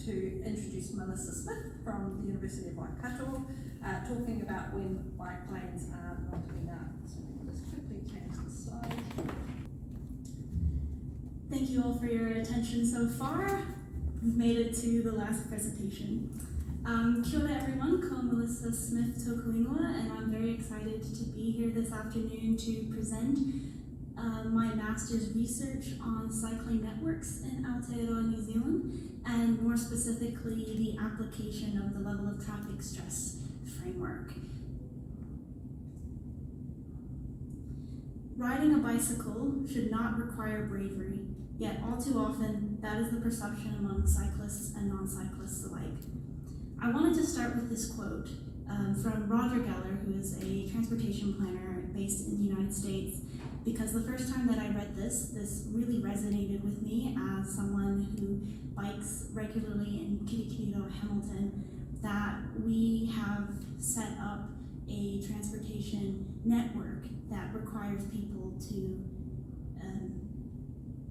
to introduce Melissa Smith from the University of Waikato, talking about when bike lanes are not enough. So let me just quickly change the slide. Thank you all for your attention so far. We've made it to the last presentation. Kia ora everyone, ko Melissa Smith tōku ingoa, and I'm very excited to be here this afternoon to present my master's research on cycling networks in Aotearoa, New Zealand, and more specifically the application of the level of traffic stress framework. Riding a bicycle should not require bravery, yet all too often that is the perception among cyclists and non-cyclists alike. I wanted to start with this quote from Roger Geller, who is a transportation planner based in the United States, because the first time that I read this really resonated with me as someone who bikes regularly in Aotearoa, Hamilton, that we have set up a transportation network that requires people to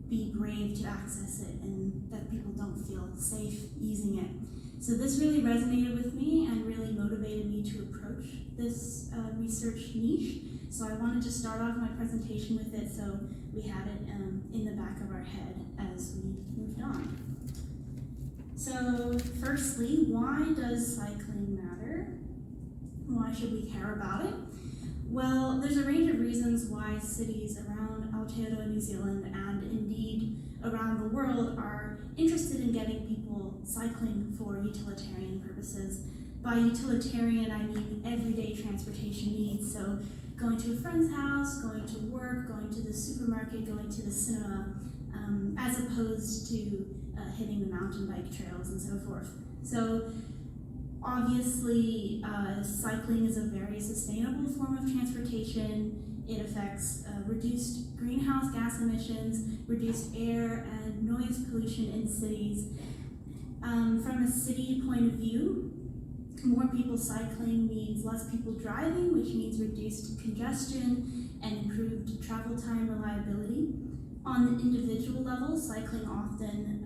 be brave to access it and that people don't feel safe using it. So this really resonated with me and really motivated me to approach this research niche. So I wanted to start off my presentation with it so we had it in the back of our head as we moved on. So firstly, why does cycling matter? Why should we care about it? Well, there's a range of reasons why cities around Aotearoa, New Zealand, and indeed around the world are interested in getting people cycling for utilitarian purposes. By utilitarian, I mean everyday transportation needs. So going to a friend's house, going to work, going to the supermarket, going to the cinema, as opposed to hitting the mountain bike trails and so forth. So obviously, cycling is a very sustainable form of transportation. It affects reduced greenhouse gas emissions, reduced air and noise pollution in cities. From a city point of view, more people cycling means less people driving, which means reduced congestion and improved travel time reliability. On the individual level, cycling often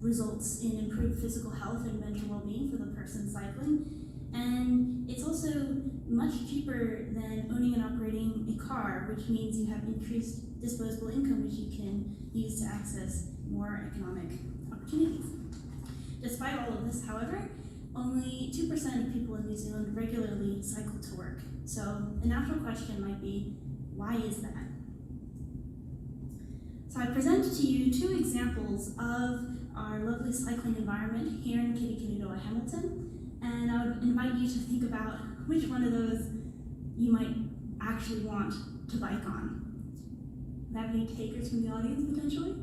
results in improved physical health and mental well-being for the person cycling. And it's also much cheaper than owning and operating a car, which means you have increased disposable income, which you can use to access more economic opportunities. Despite all of this, however, only 2% of people in New Zealand regularly cycle to work. So a natural question might be, why is that? So I present to you two examples of our lovely cycling environment here in Aotearoa, Hamilton, and I would invite you to think about which one of those you might actually want to bike on. Do you have any takers from the audience, potentially?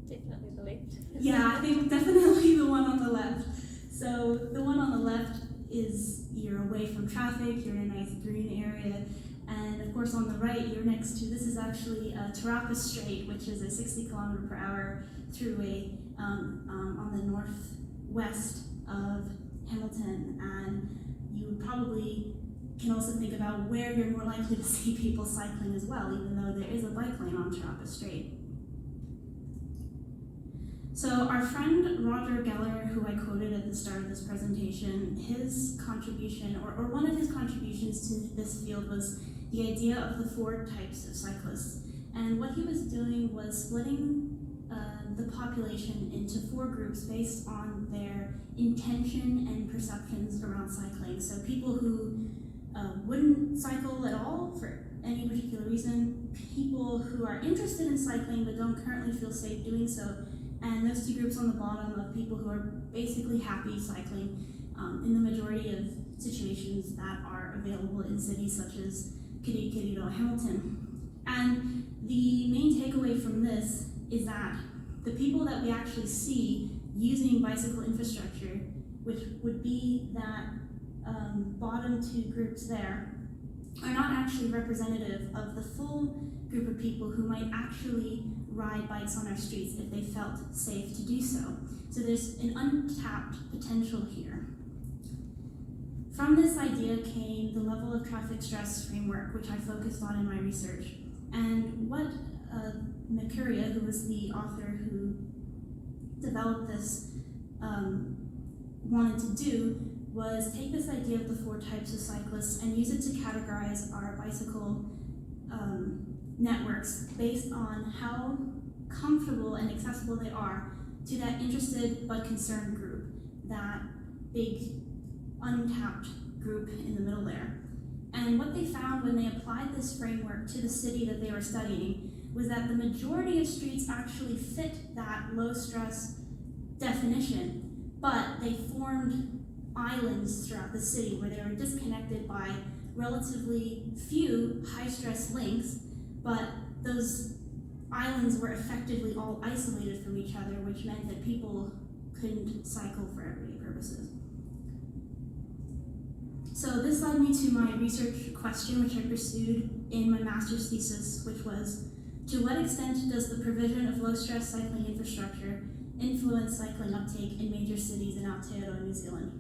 Definitely the left. Yeah, I think definitely the one on the left. So the one on the left is you're away from traffic, you're in a nice green area, and of course on the right you're next to, this is actually Aotearoa Strait, which is a 60 km/h throughway on the northwest of Hamilton, and you probably can also think about where you're more likely to see people cycling as well, even though there is a bike lane on Aotearoa Strait. So our friend Roger Geller, who I quoted at the start of this presentation, his contribution, or one of his contributions to this field was the idea of the 4 types of cyclists. And what he was doing was splitting the population into 4 groups based on their intention and perceptions around cycling. So people who wouldn't cycle at all for any particular reason, people who are interested in cycling but don't currently feel safe doing so, and those 2 groups on the bottom of people who are basically happy cycling in the majority of situations that are available in cities such as Aotearoa, Hamilton. And the main takeaway from this is that the people that we actually see using bicycle infrastructure, which would be that bottom 2 groups there, are not actually representative of the full group of people who might actually ride bikes on our streets if they felt safe to do so. So there's an untapped potential here. From this idea came the level of traffic stress framework, which I focused on in my research. And what Mercuria, who was the author who developed this wanted to do was take this idea of the 4 types of cyclists and use it to categorize our bicycle networks based on how comfortable and accessible they are to that interested but concerned group, that big untapped group in the middle there. And what they found when they applied this framework to the city that they were studying was that the majority of streets actually fit that low stress definition, but they formed islands throughout the city where they were disconnected by relatively few high stress links, but those islands were effectively all isolated from each other, which meant that people couldn't cycle for everyday purposes. So this led me to my research question, which I pursued in my master's thesis, which was, to what extent does the provision of low-stress cycling infrastructure influence cycling uptake in major cities in Aotearoa, New Zealand?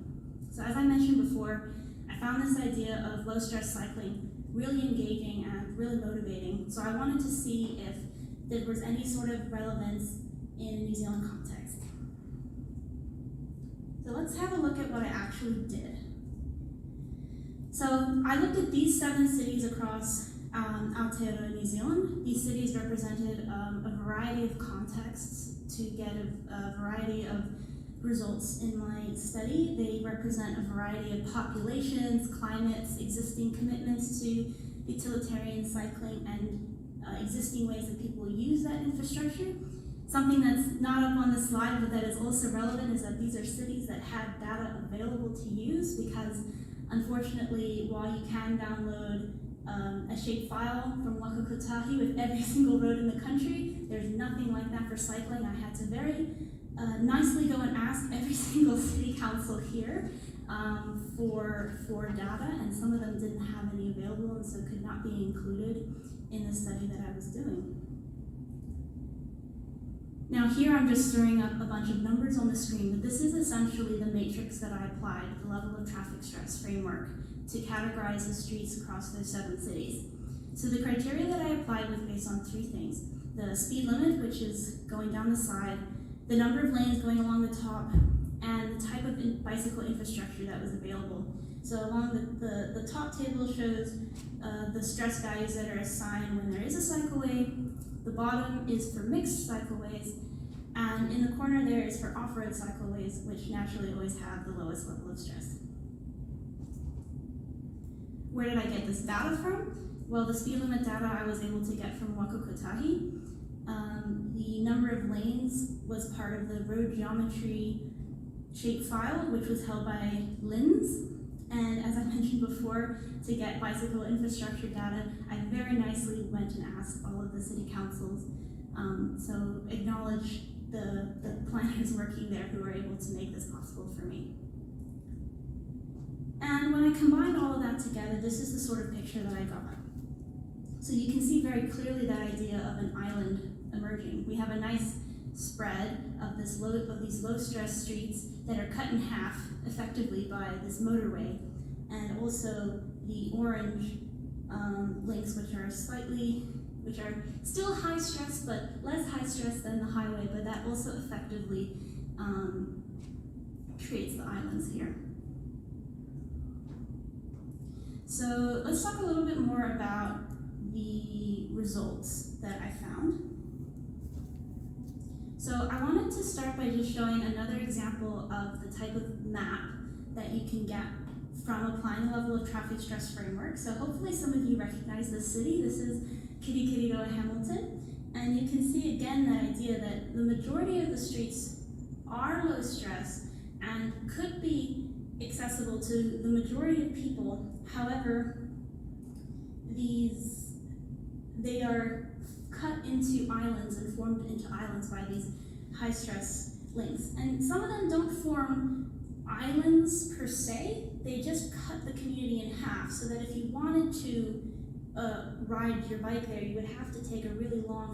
So as I mentioned before, I found this idea of low-stress cycling really engaging and really motivating, so I wanted to see if there was any sort of relevance in a New Zealand context. So let's have a look at what I actually did. So I looked at these 7 cities across Aotearoa, New Zealand. These cities represented a variety of contexts to get a variety of results in my study. They represent a variety of populations, climates, existing commitments to utilitarian cycling, and existing ways that people use that infrastructure. Something that's not up on the slide but that is also relevant is that these are cities that have data available to use, because unfortunately, while you can download a shapefile from Waikato with every single road in the country, there's nothing like that for cycling. I had to very nicely go and ask every single city council here for data, and some of them didn't have any available and so could not be included in the study that I was doing. Now here I'm just throwing up a bunch of numbers on the screen, but this is essentially the matrix that I applied, the level of traffic stress framework, to categorize the streets across those 7 cities. So the criteria that I applied was based on 3 things: the speed limit, which is going down the side, the number of lanes going along the top, and the type of bicycle infrastructure that was available. So along the top table shows the stress values that are assigned when there is a cycleway. The bottom is for mixed cycleways, and in the corner there is for off-road cycleways, which naturally always have the lowest level of stress. Where did I get this data from? Well, the speed limit data I was able to get from Waikato. The number of lanes was part of the road geometry shapefile, which was held by LINS. And as I mentioned before, to get bicycle infrastructure data, I very nicely went and asked all of the city councils. So acknowledge the planners working there who were able to make this possible for me. And when I combined all of that together, this is the sort of picture that I got. So you can see very clearly that idea of an island emerging. We have a nice spread of these low stress streets that are cut in half effectively by this motorway, and also the orange links, which are still high stress but less high stress than the highway, but that also effectively creates the islands here. So let's talk a little bit more about the results that I found. So I wanted to start by just showing another example of the type of map that you can get from applying the level of traffic stress framework. So hopefully some of you recognize this city. This is Kirikiriroa, Hamilton. And you can see again that idea that the majority of the streets are low stress and could be accessible to the majority of people. However, they are cut into islands and formed into islands by these high stress links. And some of them don't form islands per se, they just cut the community in half, so that if you wanted to ride your bike there, you would have to take a really long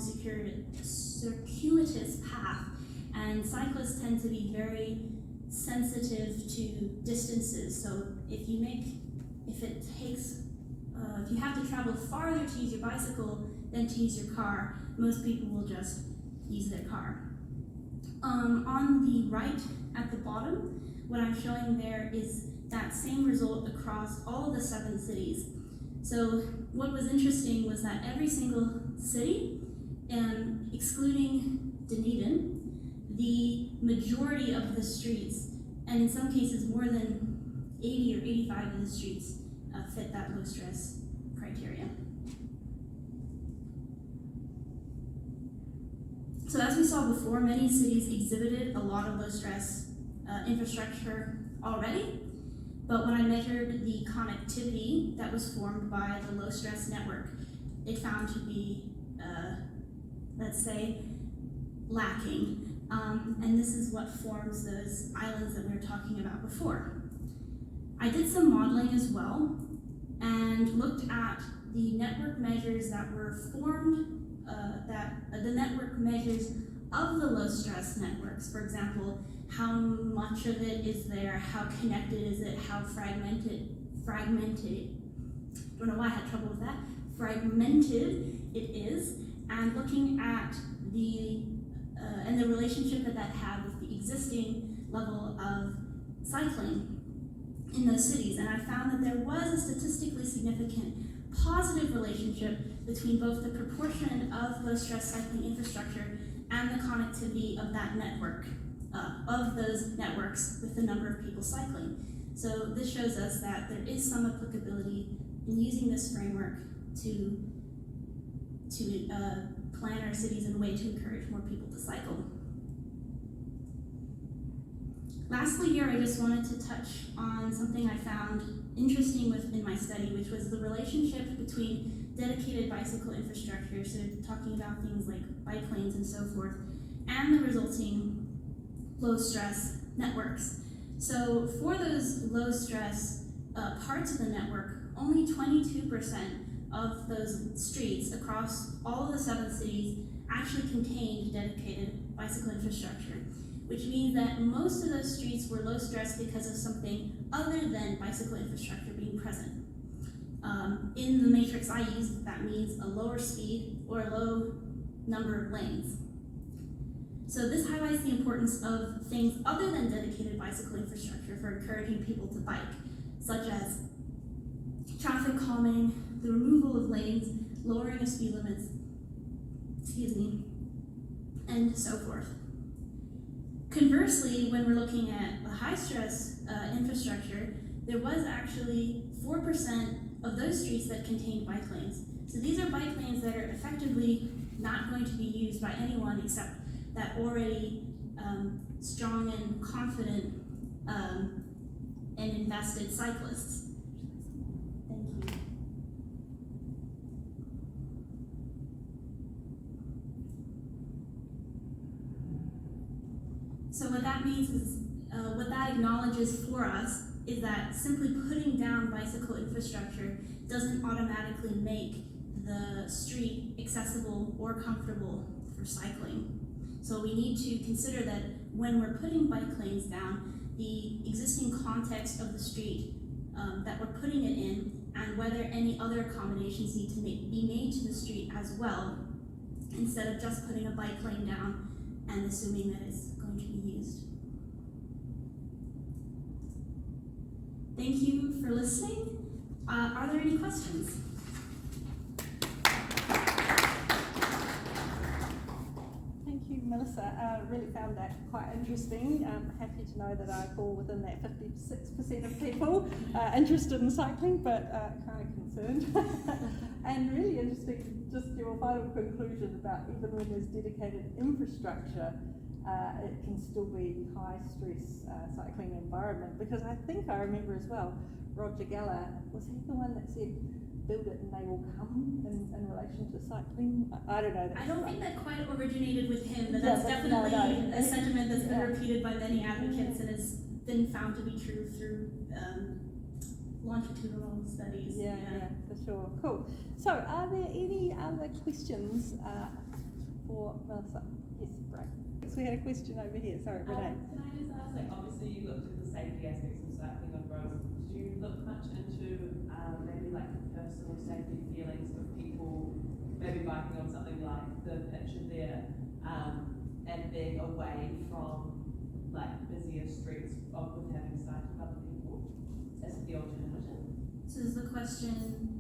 circuitous path, and cyclists tend to be very sensitive to distances. So if you have to travel farther to use your bicycle than to use your car, most people will just use their car. On the right at the bottom, what I'm showing there is that same result across all of the 7 cities. So what was interesting was that every single city, excluding Dunedin, the majority of the streets, and in some cases more than 80 or 85 of the streets, fit that low stress criteria. So as we saw before, many cities exhibited a lot of low stress infrastructure already, but when I measured the connectivity that was formed by the low stress network, it found to be, let's say, lacking. And this is what forms those islands that we were talking about before. I did some modeling as well and looked at the network measures that were formed, the network measures of the low stress networks. For example, how much of it is there, how connected is it, how fragmented, don't know why I had trouble with that, fragmented it is, and looking at the and the relationship that had with the existing level of cycling in those cities. And I found that there was a statistically significant positive relationship between both the proportion of low stress cycling infrastructure and the connectivity of that network, of those networks with the number of people cycling. So this shows us that there is some applicability in using this framework to plan our cities in a way to encourage more people to cycle. Lastly here, I just wanted to touch on something I found interesting in my study, which was the relationship between dedicated bicycle infrastructure, so talking about things like bike lanes and so forth, and the resulting low stress networks. So for those low stress parts of the network, only 22% of those streets across all of the 7 cities actually contained dedicated bicycle infrastructure, which means that most of those streets were low stress because of something other than bicycle infrastructure being present. In the matrix I used, that means a lower speed or a low number of lanes. So this highlights the importance of things other than dedicated bicycle infrastructure for encouraging people to bike, such as traffic calming, the removal of lanes, lowering of speed limits, and so forth. Conversely, when we're looking at the high stress infrastructure, there was actually 4% of those streets that contained bike lanes. So these are bike lanes that are effectively not going to be used by anyone except that already strong and confident and invested cyclists. Thank you. So what that means is, what that acknowledges for us is that simply putting down bicycle infrastructure doesn't automatically make the street accessible or comfortable for cycling. So we need to consider that when we're putting bike lanes down, the existing context of the street that we're putting it in, and whether any other accommodations need to be made to the street as well, instead of just putting a bike lane down and assuming that it's going to be used. Thank you for listening. Are there any questions? Thank you, Melissa. I really found that quite interesting. I'm happy to know that I fall within that 56% of people interested in cycling, but kind of concerned. And really interesting, just your final conclusion about even when there's dedicated infrastructure, it can still be high stress cycling environment, because I think I remember as well, Rodney Davies, was he the one that said build it and they will come in relation to cycling? I don't know. I don't think that quite originated with him, but that's definitely a sentiment that's been repeated by many advocates and has been found to be true through longitudinal studies. Yeah, for sure. Cool. So are there any other questions for Melissa? Yes, right. So we had a question over here. Sorry, Renee. Can I just ask, like, obviously you looked at the safety aspects of cycling on roads. Did you look much into maybe like the personal safety feelings of people maybe biking on something like the picture there, and being away from like busier streets with having sight of other people as the alternative. So is the question,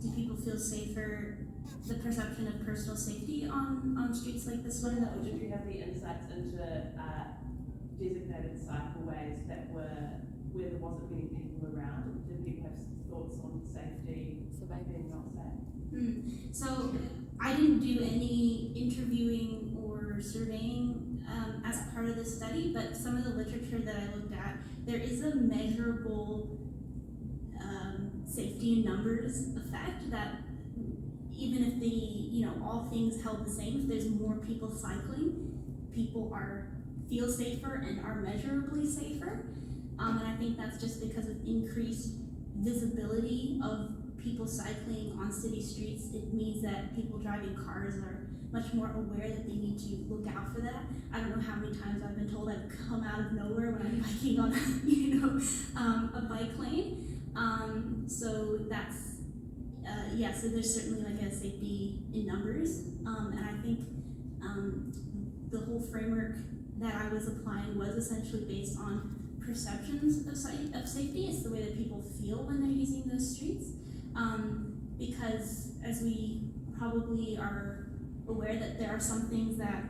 do people feel safer, the perception of personal safety on streets like this one? Or did you have the insights into designated cycleways that were where there wasn't many people around? Did people have thoughts on safety, being not safe? So I didn't do any interviewing or surveying as part of this study, but some of the literature that I looked at, there is a measurable safety in numbers effect that even if all things held the same, if there's more people cycling, people feel safer and are measurably safer. And I think that's just because of increased visibility of people cycling on city streets. It means that people driving cars are much more aware that they need to look out for that. I don't know how many times I've been told I've come out of nowhere when I'm biking on a bike lane. So that's so there's certainly like a safety in numbers, and I think the whole framework that I was applying was essentially based on perceptions of safety. It's the way that people feel when they're using those streets, because as we probably are aware that there are some things that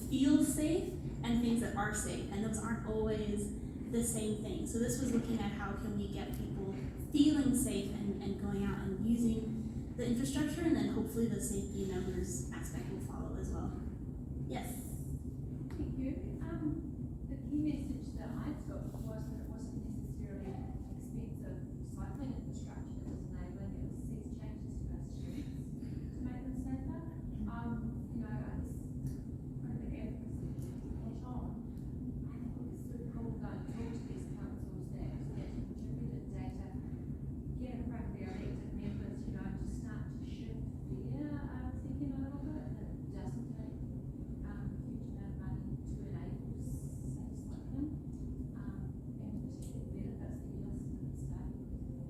feel safe and things that are safe, and those aren't always the same thing. So this was looking at how can we get people feeling safe and going out and using the infrastructure, and then hopefully the safety numbers aspect will follow as well. Yes? Thank you. The key message that I took was that it wasn't necessarily expensive cycling infrastructure that was enabling it, was these changes to our streets to make them safer. I guess one of the advocacy to push on, I think it's super cool to go and talk to these councils that contributed data, get in front of their elected members, to start to shift their thinking a little bit, that it doesn't take huge amount of money to enable safe cycling, and particularly benefits the youth that started with the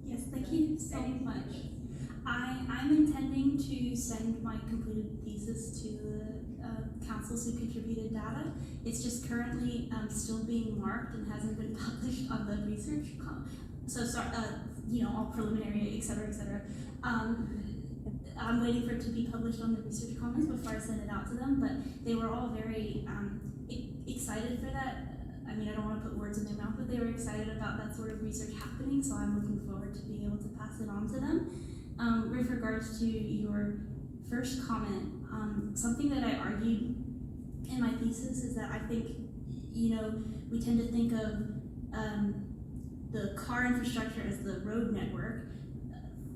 Yes, thank you so much. I'm intending to send my completed thesis to the councils who contributed data. It's just currently still being marked and hasn't been published on the research. All preliminary, et cetera, et cetera. I'm waiting for it to be published on the research commons before I send it out to them, but they were all very excited for that. I mean, I don't want to put words in their mouth, but they were excited about that sort of research happening, so I'm looking forward to being able to pass it on to them. With regards to your first comment, something that I argued in my thesis is that I think, we tend to think of the car infrastructure as the road network,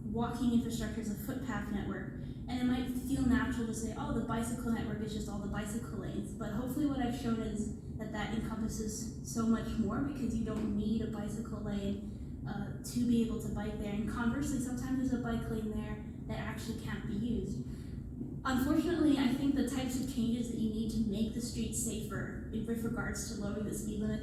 walking infrastructure as a footpath network, and it might feel natural to say, oh, the bicycle network is just all the bicycle lanes, but hopefully what I've shown is that encompasses so much more, because you don't need a bicycle lane to be able to bike there, and conversely, sometimes there's a bike lane there that actually can't be used. Unfortunately, I think the types of changes that you need to make the streets safer with regards to lowering the speed limit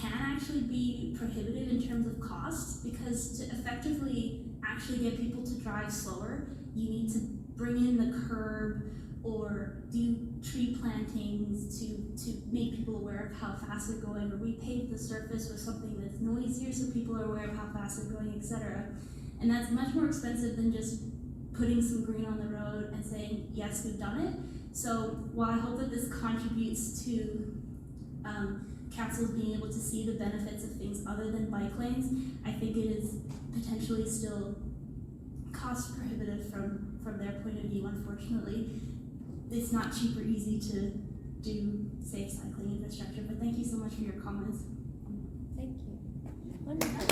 can actually be prohibitive in terms of costs, because to effectively actually get people to drive slower, you need to bring in the curb or do tree plantings to make people aware of how fast they're going, or repave the surface with something that's noisier so people are aware of how fast they're going, etc. And that's much more expensive than just putting some green on the road and saying, yes, we've done it. So while I hope that this contributes to councils being able to see the benefits of things other than bike lanes, I think it is potentially still cost prohibitive from their point of view, unfortunately. It's not cheap or easy to do safe cycling infrastructure, but thank you so much for your comments. Thank you. Wonderful.